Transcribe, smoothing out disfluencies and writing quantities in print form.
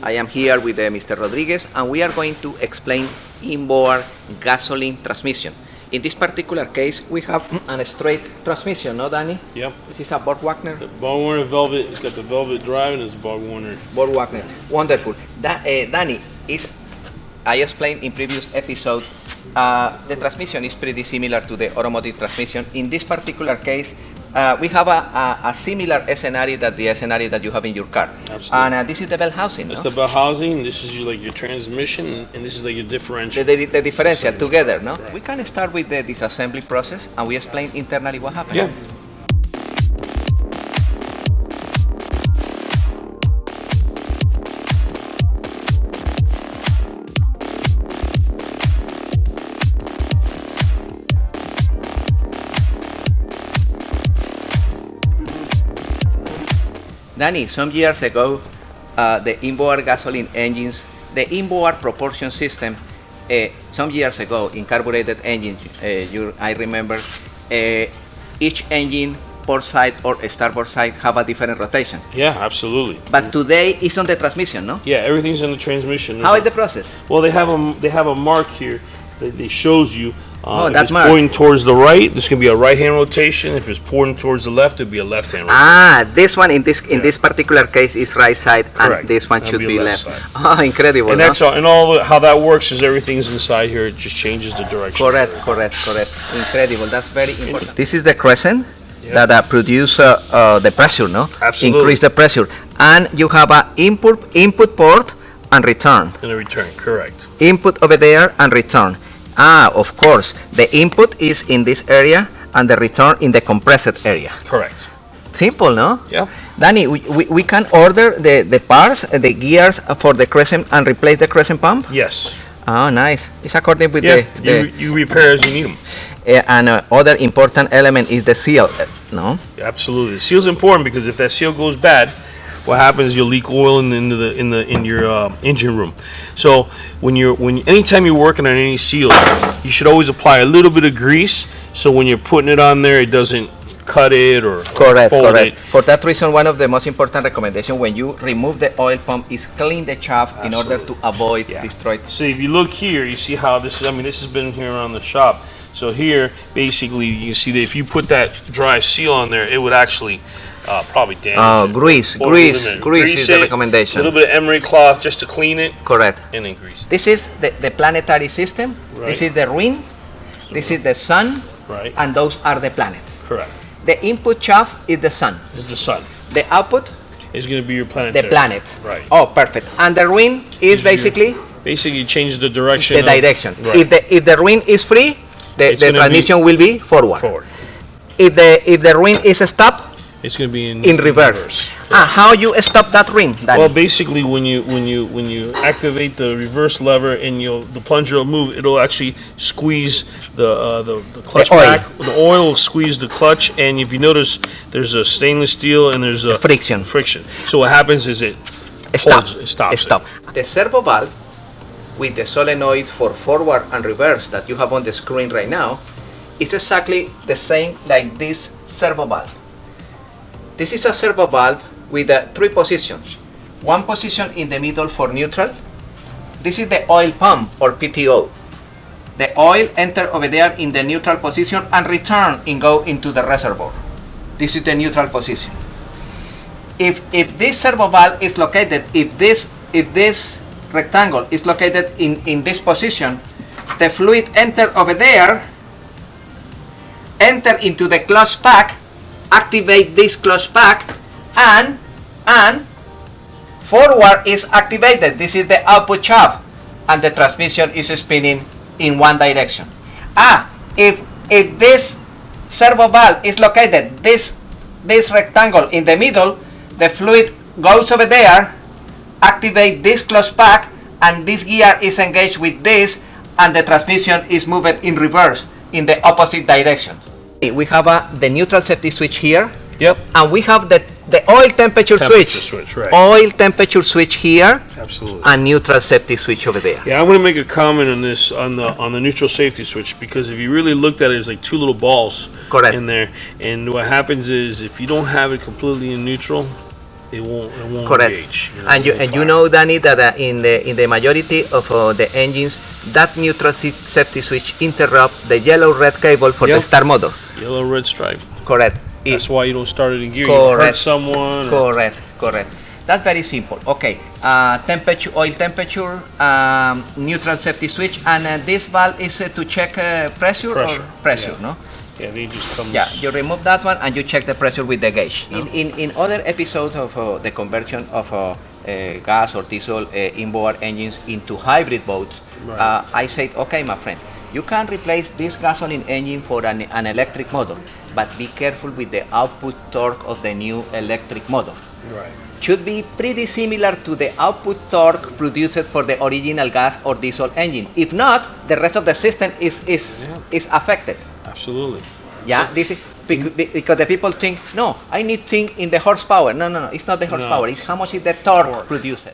I am here with Mr. Rodriguez, and we are going to explain inboard gasoline transmission. In this particular case, we have a straight transmission, no, Danny? Yep. This is a Borg-Wagner. The Borg-Warner Velvet, it's got the Velvet drive and it's Borg-Warner. Borg-Wagner. Wonderful. Danny, I explained in previous episode, the transmission is pretty similar to the automotive transmission. In this particular case, we have a similar scenario that the scenario that you have in your car. Absolutely. And this is the bell housing, That's no? the bell housing, this is your transmission, and this is like your differential. The differential together, no? We can start with the disassembly process, and we explain internally what happened. Yeah. Danny, some years ago, the inboard gasoline engines, the inboard propulsion system, some years ago in carbureted engines, I remember each engine, port side or starboard side, have a different rotation. Yeah, absolutely. But today it's on the transmission, no? Yeah, everything's in the transmission. How is the process? Well, they have a mark here that shows you. Oh, if that it's mark. pointing towards the right, there's gonna be a right-hand rotation. If it's pointing towards the left, it'll be a left-hand rotation. Ah, this one in this particular case is right side, Correct. and this one That'll should be be left left. side. Oh, incredible! And no? that's all. And all how that works is everything's inside here. It just changes the direction. Correct. Incredible. That's very important. This is the crescent that produce the pressure, no? Absolutely. Increase the pressure, and you have a input port and return. In the return, correct. Input over there and return. Ah, of course, the input is in this area and the return in the compressed area. Correct. Simple, no? Yeah. Danny, we can order the parts, the gears for the crescent and replace the crescent pump? Yes. Oh, nice. It's according with Yeah. the You repair as you need them. and other important element is the seal, no? Absolutely. The seal's important because if that seal goes bad, what happens is you'll leak oil in your engine room. So anytime you're working on any seal, you should always apply a little bit of grease. So when you're putting it on there, it doesn't cut it or Correct. fold it. For that reason, one of the most important recommendations when you remove the oil pump is clean the shaft in order to avoid destroy. So if you look here, you see how this is. I mean, this has been here around the shop. So here, basically, you see that if you put that dry seal on there, it would actually probably damage it. Grease Or is grease the it, recommendation. A little bit of emery cloth just to clean it, Correct. and then grease it. This is the planetary system. Right. This is the ring. This is the sun, Right. and those are the planets. Correct. The input shaft is the sun. This is the sun. The output, It's going to be your the planetary. planets. Right. Oh, perfect. And the ring is basically Basically, change the direction. the direction. Right. If the ring is free, the It's gonna be transmission will be forward. Forward. If the ring is stopped, It's going to be in reverse. How you stop that ring, Danny? Well, basically, when you activate the reverse lever and the plunger will move, it'll actually squeeze the clutch The oil. back. The oil will squeeze the clutch, and if you notice, there's a stainless steel and there's a Friction. So what happens is it Stop. holds, it stops. Stop. The servo valve with the solenoids for forward and reverse that you have on the screen right now is exactly the same like this servo valve. This is a servo valve with three positions. One position in the middle for neutral. This is the oil pump or PTO. The oil enter over there in the neutral position and return and go into the reservoir. This is the neutral position. If this servo valve is located, if this rectangle is located in this position, the fluid enter over there, enter into the clutch pack, activate this clutch pack, and forward is activated. This is the output shaft, and the transmission is spinning in one direction. If this servo valve is located this rectangle in the middle, the fluid goes over there, activate this clutch pack, and this gear is engaged with this, and the transmission is moved in reverse in the opposite direction. We have the neutral safety switch here. Yep. And we have the oil temperature switch. Right. Oil temperature switch here, Absolutely. and neutral safety switch over there. Yeah, I'm going to make a comment on this on the neutral safety switch, because if you really looked at it, it's like two little balls Correct. in there, and what happens is if you don't have it completely in neutral, it won't Correct. engage. And you know, Danny, that in the majority of the engines, that neutral safety switch interrupt the yellow-red cable for the Yep. start motor. Yellow red stripe. Correct. That's why you don't start it in gear. You hurt Correct. someone. or- Correct. That's very simple. Okay. Temperature, oil temperature, neutral safety switch, and this valve is to check pressure. Pressure, Or pressure, yeah. no? Yeah, they just come. Yeah, you remove that one and you check the pressure with the gauge. In other episodes of the conversion of gas or diesel inboard engines into hybrid boats, Right. I said, okay, my friend, you can replace this gasoline engine for an electric motor, but be careful with the output torque of the new electric motor. Right. Should be pretty similar to the output torque produced for the original gas or diesel engine. If not, the rest of the system is affected. Absolutely. Yeah, this is because the people think, no, I need think in the horsepower. No, it's not the horsepower. It's how much is the torque produced.